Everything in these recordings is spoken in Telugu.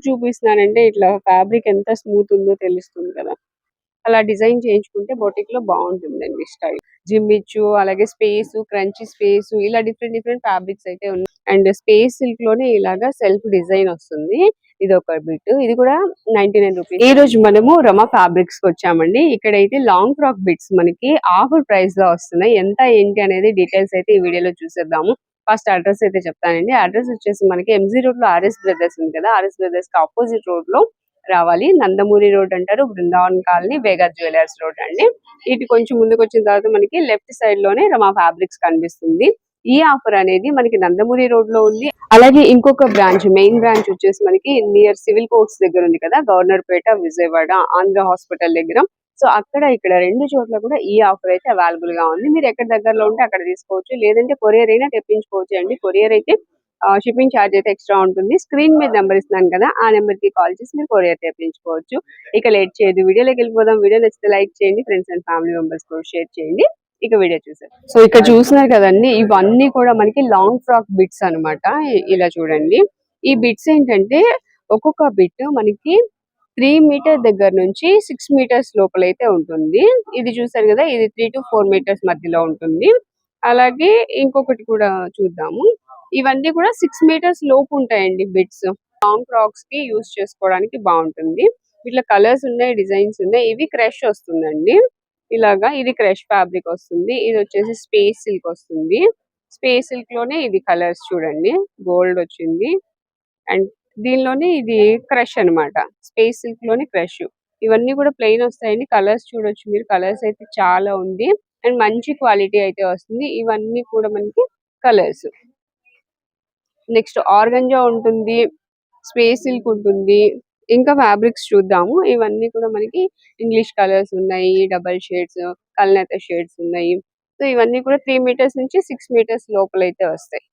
చూపిస్తున్నానంటే ఇట్లా ఫ్యాబ్రిక్ ఎంత స్మూత్ ఉందో తెలుస్తుంది కదా. అలా డిజైన్ చేయించుకుంటే బొటిక్ లో బాగుంటుందండి స్టైల్. జిమ్మిచ్చు అలాగే స్పేస్ క్రంచీ స్పేస్ ఇలా డిఫరెంట్ డిఫరెంట్ ఫ్యాబ్రిక్స్ అయితే ఉన్నాయి. అండ్ స్పేస్ సిల్క్ లోనే ఇలాగా సెల్ఫ్ డిజైన్ వస్తుంది. ఇది ఒక బిట్, ఇది కూడా 99 రూపీస్. ఈ రోజు మనము రమా ఫ్యాబ్రిక్స్ కి వచ్చామండి. ఇక్కడైతే లాంగ్ ఫ్రాక్ బిట్స్ మనకి ఆఫర్ ప్రైస్ లో వస్తున్నాయి. ఎంత ఏంటి అనేది డీటెయిల్స్ అయితే ఈ వీడియోలో చూసేద్దాము. ఫస్ట్ అడ్రస్ అయితే చెప్తానండి. అడ్రస్ వచ్చేసి మనకి ఎంజీ రోడ్ లో ఆర్ఎస్ బ్రదర్స్ ఉంది కదా, ఆర్ఎస్ బ్రదర్స్ కి ఆపోజిట్ రోడ్ లో రావాలి. నందమూరి రోడ్ అంటారు, బృందావన్ కాలనీ, వేగా జ్యువెలర్స్ రోడ్ అండి. ఇటు కొంచెం ముందుకు వచ్చిన తర్వాత మనకి లెఫ్ట్ సైడ్ లోనే రమా ఫ్యాబ్రిక్స్ కనిపిస్తుంది. ఈ ఆఫర్ అనేది మనకి నందమూరి రోడ్ లో ఉంది. అలాగే ఇంకొక బ్రాంచ్, మెయిన్ బ్రాంచ్ వచ్చేసి మనకి నియర్ సివిల్ కోర్ట్స్ దగ్గర ఉంది కదా, గవర్నర్ పేట, విజయవాడ, ఆంధ్ర హాస్పిటల్ దగ్గర. సో అక్కడ ఇక్కడ రెండు చోట్ల కూడా ఈ ఆఫర్ అయితే అవైలబుల్ గా ఉంది. మీరు ఎక్కడ దగ్గరలో ఉంటే అక్కడ తీసుకోవచ్చు, లేదంటే కొరియర్ అయినా తెప్పించుకోవచ్చు అండి. కొరియర్ అయితే షిప్పింగ్ ఛార్జ్ అయితే ఎక్స్ట్రా ఉంటుంది. స్క్రీన్ మీద నెంబర్ ఇస్తున్నాను కదా, ఆ నెంబర్ కి కాల్ చేసి మీరు కొరియర్ తెప్పించుకోవచ్చు. ఇక లేట్ చేయదు, వీడియోలోకి వెళ్ళిపోదాం. వీడియో నచ్చితే లైక్ చేయండి, ఫ్రెండ్స్ అండ్ ఫ్యామిలీ మెంబర్స్ కూడా షేర్ చేయండి. ఇక వీడియో చూసారు. సో ఇక్కడ చూస్తున్నారు కదండి, ఇవన్నీ కూడా మనకి లాంగ్ ఫ్రాక్ బిట్స్ అన్నమాట. ఇలా చూడండి, ఈ బిట్స్ ఏంటంటే ఒక్కొక్క బిట్ మనకి 3 మీటర్ దగ్గర నుంచి 6 మీటర్స్ లోపలైతే ఉంటుంది. ఇది చూసారు కదా, ఇది 3 to 4 మీటర్స్ మధ్యలో ఉంటుంది. అలాగే ఇంకొకటి కూడా చూద్దాము. ఇవన్నీ కూడా 6 మీటర్స్ లోపు ఉంటాయండి బిట్స్. లాంగ్ ఫ్రాక్స్ కి యూస్ చేసుకోవడానికి బాగుంటుంది. ఇట్లా కలర్స్ ఉన్నాయి, డిజైన్స్ ఉన్నాయి. ఇవి క్రష్ వస్తుందండి. ఇలాగా ఇది క్రష్ ఫ్యాబ్రిక్ వస్తుంది. ఇది వచ్చేసి స్పేస్ సిల్క్ వస్తుంది. స్పేస్ సిల్క్ లోనే ఇది కలర్స్ చూడండి, గోల్డ్ వచ్చింది. అండ్ దీనిలోనే ఇది క్రష్ అన్నమాట, స్పేస్ సిల్క్ లోనే క్రష్. ఇవన్నీ కూడా ప్లెయిన్ వస్తాయండి. కలర్స్ చూడొచ్చు మీరు, కలర్స్ అయితే చాలా ఉంది. అండ్ మంచి క్వాలిటీ అయితే వస్తుంది. ఇవన్నీ కూడా మనకి కలర్స్. నెక్స్ట్ ఆర్గంజా ఉంటుంది, స్పేస్ సిల్క్ ఉంటుంది. ఇంకా ఫ్యాబ్రిక్స్ చూద్దాము. ఇవన్నీ కూడా మనకి ఇంగ్లీష్ కలర్స్ ఉన్నాయి, డబల్ షేడ్స్, కల్నేత షేడ్స్ ఉన్నాయి. సో ఇవన్నీ కూడా 3 మీటర్స్ నుంచి 6 మీటర్స్ లోపలైతే వస్తాయి.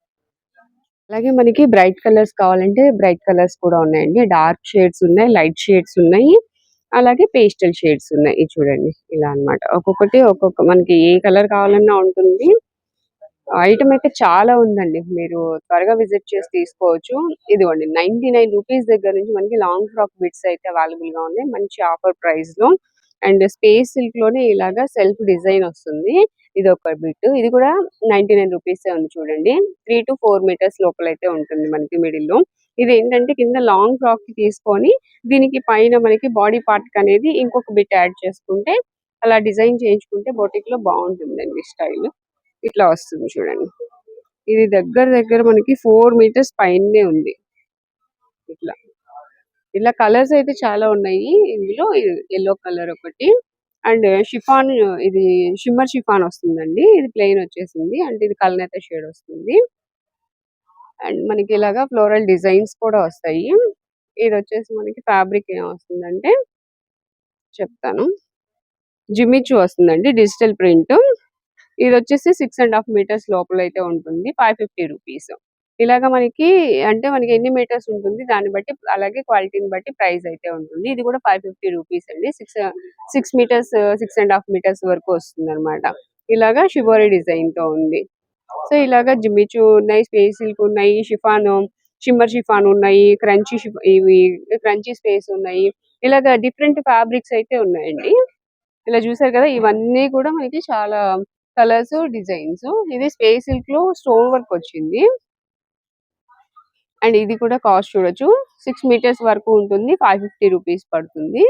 అలాగే మనకి బ్రైట్ కలర్స్ కావాలంటే బ్రైట్ కలర్స్ కూడా ఉన్నాయండి. డార్క్ షేడ్స్ ఉన్నాయి, లైట్ షేడ్స్ ఉన్నాయి, అలాగే పేస్టల్ షేడ్స్ ఉన్నాయి. ఇది చూడండి, ఇలా అన్నమాట. ఒక్కొక్కటి ఒక్కొక్క మనకి ఏ కలర్ కావాలన్నా ఉంటుంది. ఐటమ్ అయితే చాలా ఉందండి, మీరు త్వరగా విజిట్ చేసి తీసుకోవచ్చు. ఇదిగోండి 99 రూపీస్ దగ్గర నుంచి మనకి లాంగ్ ఫ్రాక్ బిట్స్ అయితే అవైలబుల్ గా ఉన్నాయి, మంచి ఆఫర్ ప్రైస్ లో. అండ్ స్పేస్ సిల్క్ లోనే ఇలాగా సెల్ఫ్ డిజైన్ వస్తుంది. ఇది ఒక బిట్, ఇది కూడా 99 రూపీస్ ఉంది చూడండి. 3 to 4 మీటర్స్ లోపలైతే ఉంటుంది మనకి మిడిల్ లో. ఇది ఏంటంటే కింద లాంగ్ ఫ్రాక్ కి తీసుకొని దీనికి పైన మనకి బాడీ పార్ట్ అనేది ఇంకొక బిట్ యాడ్ చేసుకుంటే అలా డిజైన్ చేయించుకుంటే బొటిక్ లో బాగుంటుందండి స్టైల్. ఇట్లా వస్తుంది చూడండి. ఇది దగ్గర దగ్గర మనకి 4 మీటర్స్ పైనే ఉంది. ఇట్లా ఇలా కలర్స్ అయితే చాలా ఉన్నాయి. ఇందులో ఎల్లో కలర్ ఒకటి, అండ్ షిఫాన్, ఇది షిమ్మర్ షిఫాన్ వస్తుందండి. ఇది ప్లెయిన్ వచ్చేసింది, అంటే ఇది కల్నేత షేడ్ వస్తుంది. అండ్ మనకి ఇలాగా ఫ్లోరల్ డిజైన్స్ కూడా వస్తాయి. ఇది వచ్చేసి మనకి ఫ్యాబ్రిక్ ఏం వస్తుందంటే చెప్తాను, జిమ్మిచ్చు వస్తుందండి, డిజిటల్ ప్రింట్. ఇది వచ్చేసి 6.5 మీటర్స్ లోపల అయితే ఉంటుంది, 550 రూపీస్. ఇలాగా మనకి అంటే మనకి ఎన్ని మీటర్స్ ఉంటుంది దాన్ని బట్టి, అలాగే క్వాలిటీని బట్టి ప్రైస్ అయితే ఉంటుంది. ఇది కూడా 550 రూపీస్ అండి. 6 మీటర్స్ 6.5 మీటర్స్ వరకు వస్తుంది అనమాట. ఇలాగా షిబోరి డిజైన్ తో ఉంది. సో ఇలాగా జిమ్మిచు ఉన్నాయి, స్పేస్ సిల్క్ ఉన్నాయి, షిఫాన్, షిమ్మర్ షిఫాన్ ఉన్నాయి, ఇవి క్రంచీ స్పేస్ ఉన్నాయి. ఇలాగా డిఫరెంట్ ఫ్యాబ్రిక్స్ అయితే ఉన్నాయండి. ఇలా చూసారు కదా, ఇవన్నీ కూడా మనకి చాలా కలర్స్, డిజైన్స్. ఇది స్పేస్ సిల్క్ లో స్టోన్ వర్క్ వచ్చింది. అండ్ ఇది కూడా కాస్ట్ చూడొచ్చు, 6 మీటర్స్ వరకు ఉంటుంది, 550 రూపీస్ పడుతుంది.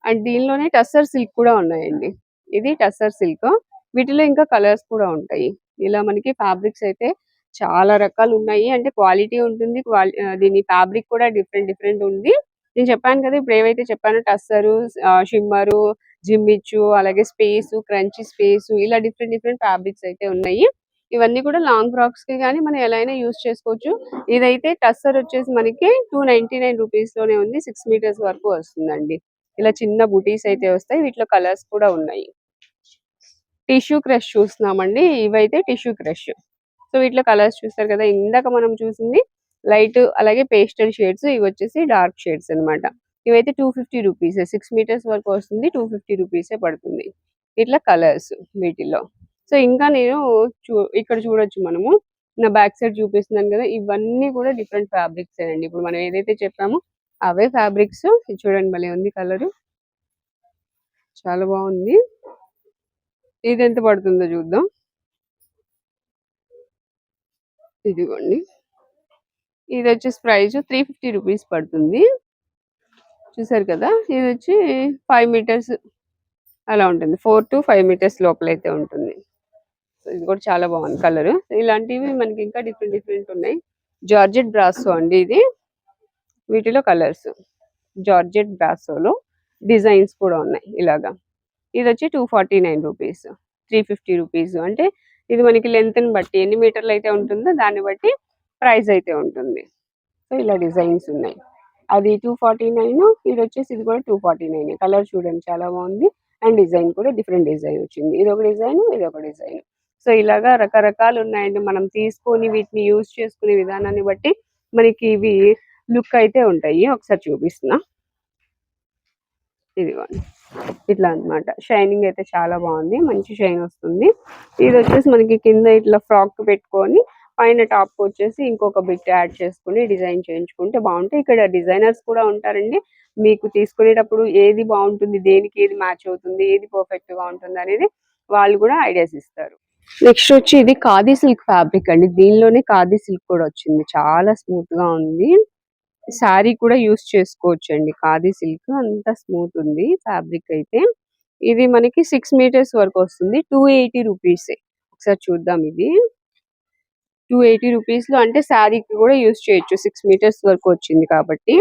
అండ్ దీనిలోనే టస్సర్ సిల్క్ కూడా ఉన్నాయండి. ఇది టస్సర్ సిల్క్, వీటిలో ఇంకా కలర్స్ కూడా ఉంటాయి. ఇలా మనకి ఫ్యాబ్రిక్స్ అయితే చాలా రకాలు ఉన్నాయి. అంటే క్వాలిటీ ఉంటుంది, దీని ఫ్యాబ్రిక్ కూడా డిఫరెంట్ డిఫరెంట్ ఉంది. నేను చెప్పాను కదా, ఇప్పుడు ఏవైతే చెప్పానో టస్సరు, షిమ్మరు, జిమ్మిచ్చు, అలాగే స్పేస్, క్రంచీ స్పేస్, ఇలా డిఫరెంట్ డిఫరెంట్ ఫ్యాబ్రిక్స్ అయితే ఉన్నాయి. ఇవన్నీ కూడా లాంగ్ ఫ్రాక్స్ కి కానీ మనం ఎలా అయినా యూజ్ చేసుకోవచ్చు. ఇదైతే టస్సర్ వచ్చేసి మనకి 299 రూపీస్ లోనే ఉంది, 6 మీటర్స్ వరకు వస్తుందండి. ఇలా చిన్న బుటీస్ అయితే వస్తాయి, వీటిలో కలర్స్ కూడా ఉన్నాయి. టిష్యూ క్రష్ చూస్తున్నామండి, ఇవైతే టిష్యూ క్రష్. సో వీటిలో కలర్స్ చూస్తారు కదా, ఇందాక మనం చూసింది లైట్ అలాగే పేస్టల్ షేడ్స్, ఇవి వచ్చేసి డార్క్ షేడ్స్ అన్నమాట. ఇవైతే 250 రూపీస్, 6 మీటర్స్ వరకు వస్తుంది, 250 రూపీసే పడుతుంది. ఇట్లా కలర్స్ వీటిల్లో. సో ఇంకా నేను ఇక్కడ చూడొచ్చు మనము, నా బ్యాక్ సైడ్ చూపిస్తున్నాను కదా, ఇవన్నీ కూడా డిఫరెంట్ ఫ్యాబ్రిక్స్ అండి. ఇప్పుడు మనం ఏదైతే చెప్పామో అవే ఫ్యాబ్రిక్స్. ఇది చూడండి భలే ఉంది కలర్, చాలా బాగుంది. ఇది ఎంత పడుతుందో చూద్దాం. ఇదిగోండి, ఇది వచ్చేసి ప్రైస్ 350 రూపీస్ పడుతుంది. చూసారు కదా, ఇది వచ్చి 5 మీటర్స్ అలా ఉంటుంది. 4 to 5 మీటర్స్ లోపలైతే ఉంటుంది. ఇది కూడా చాలా బాగుంది కలర్. ఇలాంటివి మనకి ఇంకా డిఫరెంట్ డిఫరెంట్ ఉన్నాయి. జార్జెట్ బ్రాసో అండి ఇది. వీటిలో కలర్స్ జార్జెట్ బ్రాసోలో డిజైన్స్ కూడా ఉన్నాయి ఇలాగా. ఇది వచ్చి 249 రూపీస్, 350 రూపీస్. అంటే ఇది మనకి లెంత్ని బట్టి ఎన్ని మీటర్లు అయితే ఉంటుందో దాన్ని బట్టి ప్రైస్ అయితే ఉంటుంది. సో ఇలా డిజైన్స్ ఉన్నాయి. అది 249, ఇది వచ్చేసి ఇది కూడా 249. కలర్ చూడండి చాలా బాగుంది. అండ్ డిజైన్ కూడా డిఫరెంట్ డిజైన్ వచ్చింది. ఇది ఒక డిజైన్, ఇది ఒక డిజైన్. సో ఇలాగా రకరకాలు ఉన్నాయండి. మనం తీసుకొని వీటిని యూజ్ చేసుకునే విధానాన్ని బట్టి మనకి ఇవి లుక్ అయితే ఉంటాయి. ఒకసారి చూపిస్తున్నా. ఇదిగోండి, ఇట్లా అన్నమాట. షైనింగ్ అయితే చాలా బాగుంది, మంచి షైన్ వస్తుంది. ఇది వచ్చేసి మనకి కింద ఇట్లా ఫ్రాక్ పెట్టుకొని పైన టాప్ వచ్చేసి ఇంకొక బిట్ యాడ్ చేసుకుని డిజైన్ చేయించుకుంటే బాగుంటాయి. ఇక్కడ డిజైనర్స్ కూడా ఉంటారండి. మీకు తీసుకునేటప్పుడు ఏది బాగుంటుంది, దేనికి ఏది మ్యాచ్ అవుతుంది, ఏది పర్ఫెక్ట్ గా ఉంటుంది అనేది వాళ్ళు కూడా ఐడియాస్ ఇస్తారు. నెక్స్ట్ వచ్చి ఇది ఖాదీ సిల్క్ ఫ్యాబ్రిక్ అండి. దీనిలోనే ఖాదీ సిల్క్ కూడా వచ్చింది, చాలా స్మూత్ గా ఉంది. శారీ కూడా యూస్ చేసుకోవచ్చు అండి. ఖాదీ సిల్క్ అంతా స్మూత్ ఉంది ఫ్యాబ్రిక్ అయితే. ఇది మనకి 6 మీటర్స్ వరకు వస్తుంది. 280 రూపీస్. ఒకసారి చూద్దాం. ఇది 280 రూపీస్ లో అంటే శారీకి కూడా యూస్ చేయొచ్చు. 6 మీటర్స్ వరకు వచ్చింది కాబట్టి.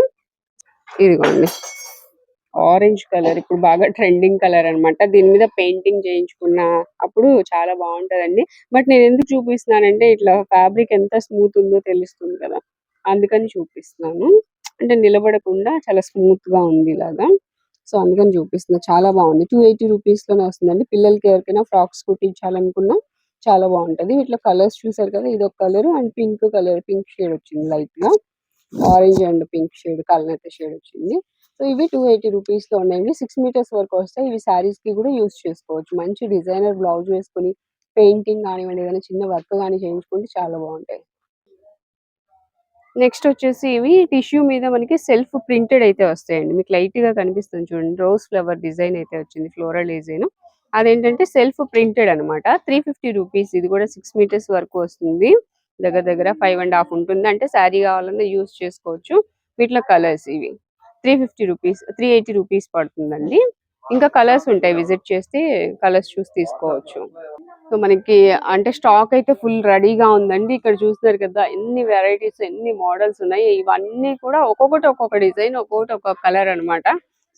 ఇదిగోండి, ఆరెంజ్ కలర్ ఇప్పుడు బాగా ట్రెండింగ్ కలర్ అన్నమాట. దీని మీద పెయింటింగ్ చేయించుకున్న అప్పుడు చాలా బాగుంటదండి. బట్ నేను ఎందుకు చూపిస్తున్నానంటే ఇట్లా ఫ్యాబ్రిక్ ఎంత స్మూత్ ఉందో తెలుస్తుంది కదా, అందుకని చూపిస్తున్నాను. అంటే నిలబడకుండా చాలా స్మూత్ గా ఉంది ఇలాగా. సో అందుకని చూపిస్తున్నా. చాలా బాగుంది. 280 రూపీస్ లోనే వస్తుందండి. పిల్లలకి ఎవరికైనా ఫ్రాక్స్ కుట్టించాలనుకున్నా చాలా బాగుంటది. ఇట్లా కలర్స్ చూసారు కదా, ఇది ఒక colour and pink colour, pink shade వచ్చింది లైట్ గా. ఆరెంజ్ అండ్ పింక్ షేడ్, కలనైతే షేడ్ వచ్చింది. సో ఇవి 280 రూపీస్ లో ఉన్నాయండి. 6 మీటర్స్ వరకు వస్తాయి. ఇవి శారీస్ కి కూడా యూస్ చేసుకోవచ్చు. మంచి డిజైనర్ బ్లౌజ్ వేసుకుని పెయింటింగ్ కానివ్వండి, ఏదైనా చిన్న వర్క్ కానీ చేయించుకుంటే చాలా బాగుంటాయి. నెక్స్ట్ వచ్చేసి ఇవి టిష్యూ మీద మనకి సెల్ఫ్ ప్రింటెడ్ అయితే వస్తాయండి. మీకు లైట్ గా కనిపిస్తుంది చూడండి, రోజ్ ఫ్లవర్ డిజైన్ అయితే వచ్చింది, ఫ్లోరల్ డిజైన్. అదేంటంటే సెల్ఫ్ ప్రింటెడ్ అనమాట. 350 రూపీస్. ఇది కూడా 6 మీటర్స్ వరకు వస్తుంది. దగ్గర దగ్గర 5.5 ఉంటుంది. అంటే శారీ కావాలన్నా యూస్ చేసుకోవచ్చు. వీటిలో కలర్స్ ఇవి 350 రూపీస్, 380 రూపీస్ పడుతుందండి. ఇంకా కలర్స్ ఉంటాయి, విజిట్ చేస్తే కలర్స్ చూసి తీసుకోవచ్చు. సో మనకి అంటే స్టాక్ అయితే ఫుల్ రెడీగా ఉందండి. ఇక్కడ చూస్తున్నారు కదా, ఎన్ని వెరైటీస్, ఎన్ని మోడల్స్ ఉన్నాయి. ఇవన్నీ కూడా ఒక్కొక్కటి ఒక్కొక్క డిజైన్, ఒక్కొక్కటి ఒక్కొక్క కలర్ అన్నమాట.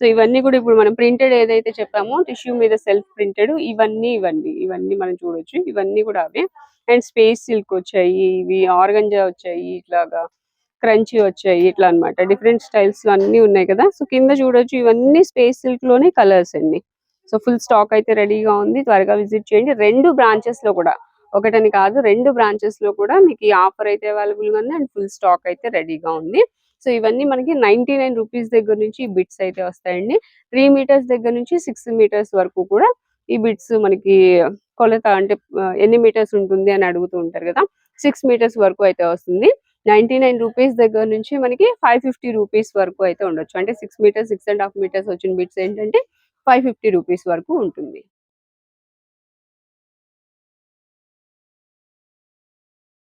సో ఇవన్నీ కూడా ఇప్పుడు మనం ప్రింటెడ్ ఏదైతే చెప్పామో టిష్యూ మీద సెల్ఫ్ ప్రింటెడ్, ఇవన్నీ ఇవన్నీ ఇవన్నీ మనం చూడొచ్చు. ఇవన్నీ కూడా అవే. అండ్ స్పేస్ సిల్క్ వచ్చాయి, ఇవి ఆర్గంజా వచ్చాయి, ఇట్లాగా క్రంచీ వచ్చాయి, ఇట్లా అన్నమాట. డిఫరెంట్ స్టైల్స్ లో అన్ని ఉన్నాయి కదా. సో కింద చూడొచ్చు, ఇవన్నీ స్పేస్ సిల్క్ లోనే కలర్స్ అండి. సో ఫుల్ స్టాక్ అయితే రెడీగా ఉంది. త్వరగా విజిట్ చేయండి. 2 బ్రాంచెస్ లో కూడా, ఒకటని కాదు 2 బ్రాంచెస్ లో కూడా మీకు ఈ ఆఫర్ అయితే అవైలబుల్ గా ఉంది. అండ్ ఫుల్ స్టాక్ అయితే రెడీగా ఉంది. సో ఇవన్నీ మనకి 99 రూపీస్ దగ్గర నుంచి ఈ బిట్స్ అయితే వస్తాయండి. 3 మీటర్స్ దగ్గర నుంచి 6 మీటర్స్ వరకు కూడా ఈ బిట్స్ మనకి కొలత, అంటే ఎన్ని మీటర్స్ ఉంటుంది అని అడుగుతూ ఉంటారు కదా, 6 మీటర్స్ వరకు అయితే వస్తుంది. 99 రూపీస్ దగ్గర నుంచి మనకి 550 రూపీస్ వరకు అయితే ఉండొచ్చు. అంటే 6 మీటర్స్, 6.5 మీటర్స్ వచ్చిన బిట్స్ ఏంటంటే 550 రూపీస్ వరకు ఉంటుంది.